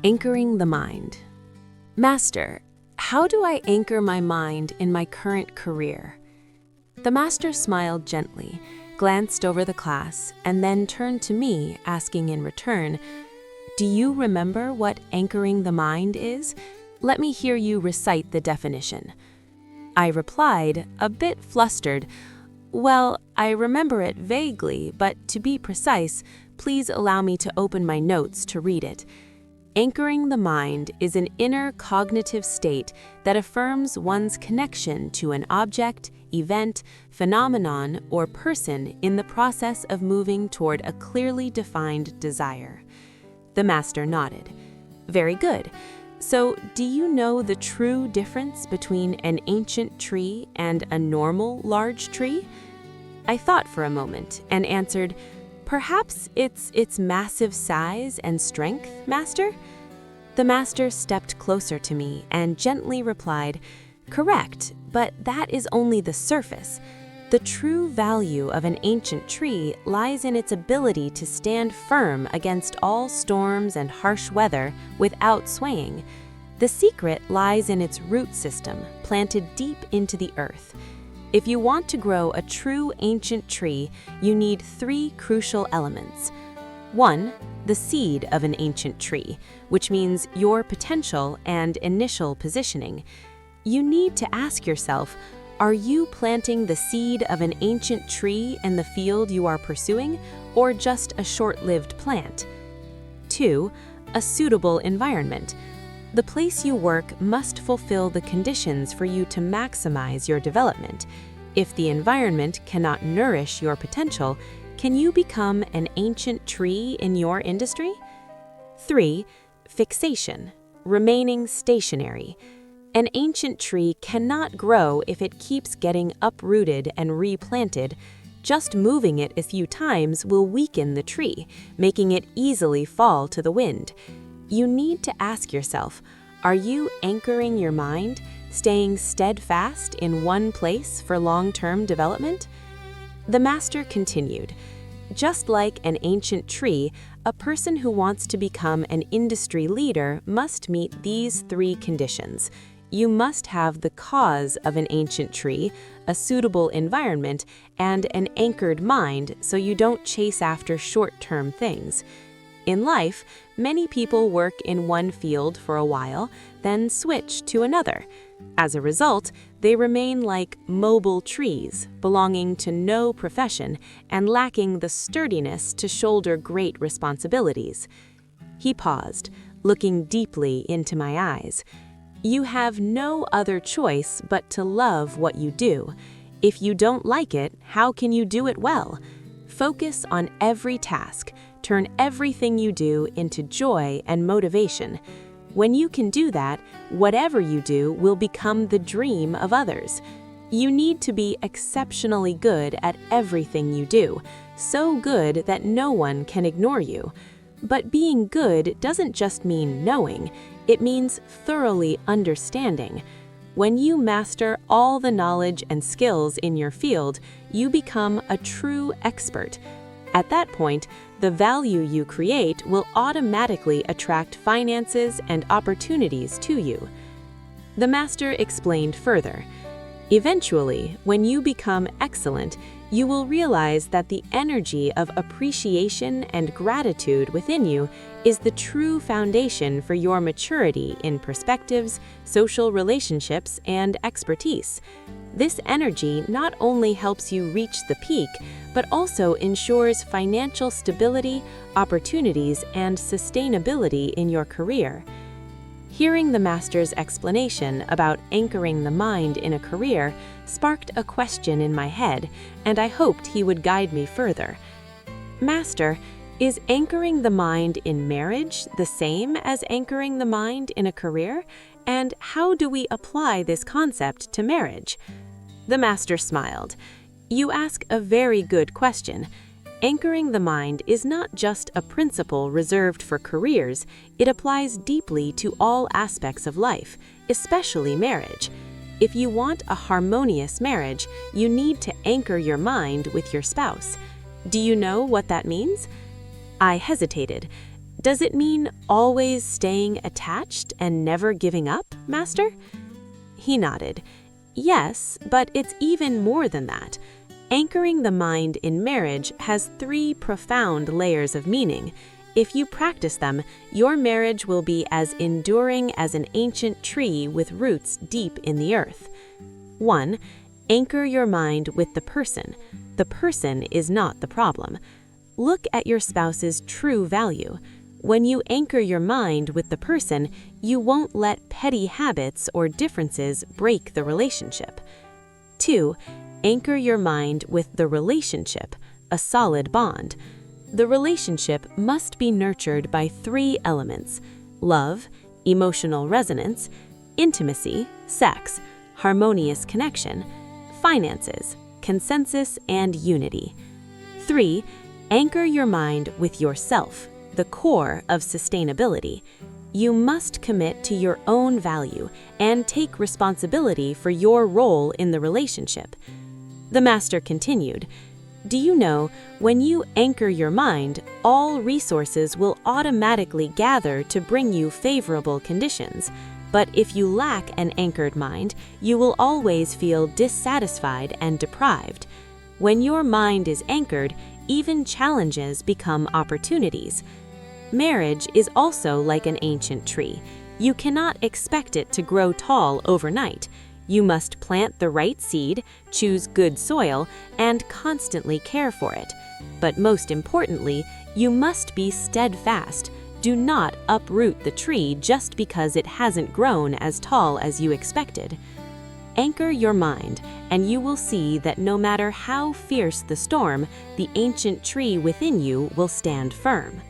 Anchoring the mind. Master, how do I anchor my mind in my current career? The master smiled gently, glanced over the class, and then turned to me, asking in return, "Do you remember what anchoring the mind is? Let me hear you recite the definition." I replied, a bit flustered, "Well, I remember it vaguely, but to be precise, please allow me to open my notes to read it. Anchoring the mind is an inner cognitive state that affirms one's connection to an object, event, phenomenon, or person in the process of moving toward a clearly defined desire." The master nodded. "Very good. So, do you know the true difference between an ancient tree and a normal large tree?" I thought for a moment and answered, "Perhaps it's its massive size and strength, Master?" The master stepped closer to me and gently replied, "Correct, but that is only the surface. The true value of an ancient tree lies in its ability to stand firm against all storms and harsh weather without swaying. The secret lies in its root system, planted deep into the earth. If you want to grow a true ancient tree, you need 3 crucial elements. 1, the seed of an ancient tree, which means your potential and initial positioning. You need to ask yourself, are you planting the seed of an ancient tree in the field you are pursuing, or just a short-lived plant? 2, a suitable environment. The place you work must fulfill the conditions for you to maximize your development. If the environment cannot nourish your potential, can you become an ancient tree in your industry? 3, fixation, remaining stationary. An ancient tree cannot grow if it keeps getting uprooted and replanted. Just moving it a few times will weaken the tree, making it easily fall to the wind. You need to ask yourself, are you anchoring your mind, staying steadfast in one place for long-term development? The master continued, "Just like an ancient tree, a person who wants to become an industry leader must meet these 3 conditions. You must have the cause of an ancient tree, a suitable environment, and an anchored mind so you don't chase after short-term things. In life, many people work in one field for a while, then switch to another. As a result, they remain like mobile trees, belonging to no profession and lacking the sturdiness to shoulder great responsibilities." He paused, looking deeply into my eyes. "You have no other choice but to love what you do. If you don't like it, how can you do it well? Focus on every task. Turn everything you do into joy and motivation. When you can do that, whatever you do will become the dream of others. You need to be exceptionally good at everything you do, so good that no one can ignore you. But being good doesn't just mean knowing, it means thoroughly understanding. When you master all the knowledge and skills in your field, you become a true expert. At that point, the value you create will automatically attract finances and opportunities to you." The master explained further, "Eventually, when you become excellent, you will realize that the energy of appreciation and gratitude within you is the true foundation for your maturity in perspectives, social relationships, and expertise. This energy not only helps you reach the peak, but also ensures financial stability, opportunities, and sustainability in your career." Hearing the master's explanation about anchoring the mind in a career sparked a question in my head, and I hoped he would guide me further. "Master, is anchoring the mind in marriage the same as anchoring the mind in a career? And how do we apply this concept to marriage?" The master smiled. "You ask a very good question. Anchoring the mind is not just a principle reserved for careers, it applies deeply to all aspects of life, especially marriage. If you want a harmonious marriage, you need to anchor your mind with your spouse. Do you know what that means?" I hesitated. Does it mean always staying attached and never giving up, Master? He nodded. Yes, but it's even more than that. Anchoring the mind in marriage has 3 profound layers of meaning. If you practice them, your marriage will be as enduring as an ancient tree with roots deep in the earth. 1. Anchor your mind with the person. The person is not the problem. Look at your spouse's true value. When you anchor your mind with the person, you won't let petty habits or differences break the relationship. 2. Anchor your mind with the relationship, a solid bond. The relationship must be nurtured by 3 elements: love, emotional resonance, intimacy, sex, harmonious connection, finances, consensus, and unity. 3. Anchor your mind with yourself, the core of sustainability. You must commit to your own value and take responsibility for your role in the relationship. The Master continued, "Do you know, when you anchor your mind, all resources will automatically gather to bring you favorable conditions. But if you lack an anchored mind, you will always feel dissatisfied and deprived. When your mind is anchored, even challenges become opportunities." Marriage is also like an ancient tree. You cannot expect it to grow tall overnight. You must plant the right seed, choose good soil, and constantly care for it. But most importantly, you must be steadfast. Do not uproot the tree just because it hasn't grown as tall as you expected. Anchor your mind, and you will see that no matter how fierce the storm, the ancient tree within you will stand firm.